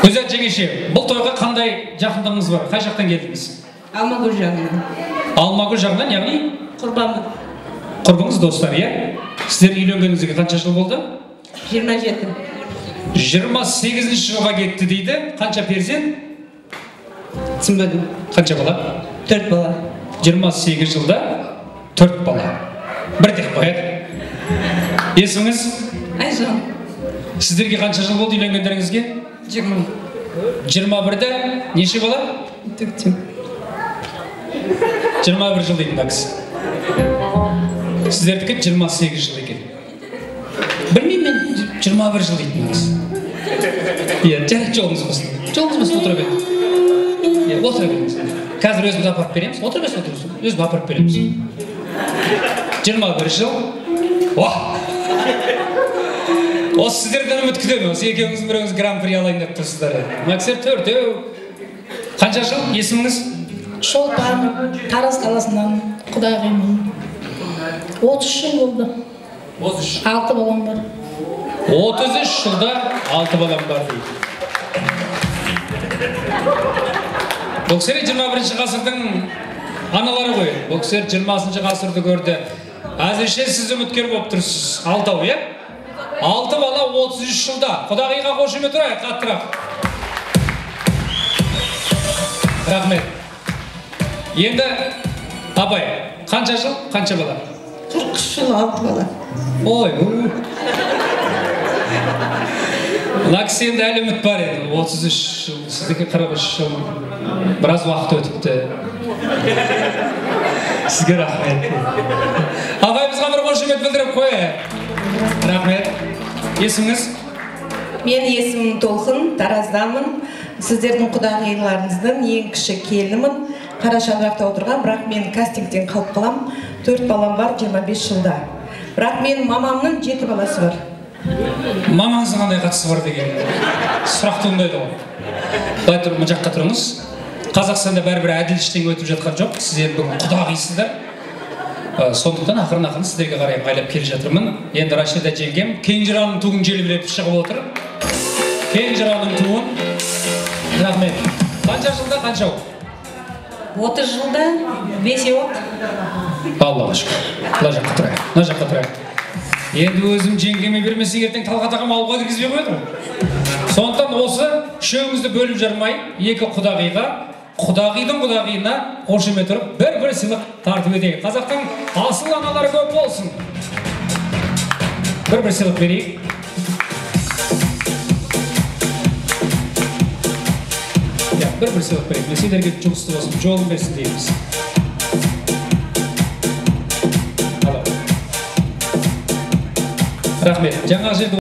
Гүзат жеңеше, бұл тойға қандай жақындығыңыз бар? Қай жақтан келдіңіз? Алмагүл жағынан. Алмагүл жағынан, яғни? Құрбамыз. Құрбыңыз достар, иә? Сіздер үйленгеніңізге қанша жыл болды? 27. 28 жылға кетті дейді. Қанша перзент? Түсінбедім. Қанша бала? 4 бала. 28 жылда 4 бала. Бір деп қояды. Есіміңіз? Айжан. Сіздерге қанша жыл болды үйленгендеріңізге? 20. 21-де неше бала? Түктім. 21 жыл дейді мына кісі. Сіздердікі 28 жыл екен. Білмеймін мен 21 жыл дейді мына кісі. Иә, жарайды, жолыңыз болсын. Жолыңыз болсын, отыра беріңіз. Иә, отыра беріңіз. Қазір өзіміз апарып береміз. Отыра беріңіз, отырыңыз. Өзіміз апарып береміз. 21 жыл. Осы сіздерден үміт күтемін. Осы екеуіңіз біреуіңіз гран-при алайын деп тұрсыздар. Максер төртеу. Қанша жыл? Есіміңіз? Шолпан, Тараз қаласынан құдағимын. 30 жыл болды. 33. 6 балам бар. 33 жылда 6 балам бар дейді. Бұл кісілер 21 ғасырдың аналары ғой. Бұл кісілер 20 ғасырды көрді. Әзірше сіз үміткер болып тұрсыз. 6, иә? 6 бала 33 жылда. Құдағиға қошемет ұрайық, қаттырақ. Рахмет. Енді, абай, қанша жыл, қанша бала? 43 жыл 6 бала. Ой, Лакс енді әлі үміт бар еді. 33 жыл, сіздікі 43 жыл. Біраз уақыт өтіпті. Сізге рахмет. Абай, бізға бір қошемет білдіріп қойы. Рахмет. Есіміңіз? Мен есімім Толқын, Тараздамын. Сіздердің құдағиларыңыздың ең кіші келінімін. Қара шаңырақта отырған, бірақ мен кастингтен қалып қалам. 4 балам бар, 25 жылда. Бірақ мен мамамның 7 баласы бар. Мамаңыздың қандай қатысы бар деген сұрақ туындайды ғой. Былай тұрып, мына жаққа тұрыңыз. Қазақстанда бәрібір әділ ештеңе өтіп жатқан жоқ. Сіз енді бүгін құдағисыздар. Сондықтан ақырын сіздерге қарай айлап келе жатырмын. Енді Рашида жеңгем Кенжираның туын желбіретіп шығып отыр. Кенжираның туын. Рахмет. Қанша жылда қанша? 30 жылда 5 оқ. Аллаға шүкір. Мына жаққа тұрайық. Мына жаққа тұрайық. Енді өзім жеңгеме бермесең ертең Талғат ағам ауылға кіргізбей қояды ғой. Сондықтан осы үшеуіңізді бөліп жармай, екі құдағиға, құдағидың құдағиына қошемет ұрып, бір сыйлық тартып өтейік. Қазақтың асыл аналары көп болсын. Бір сыйлық берейік. Бір сыйлық берейік. Сендерге жұмысты болсын, жолын берсін дейміз. Рахмет. Жаңа жерді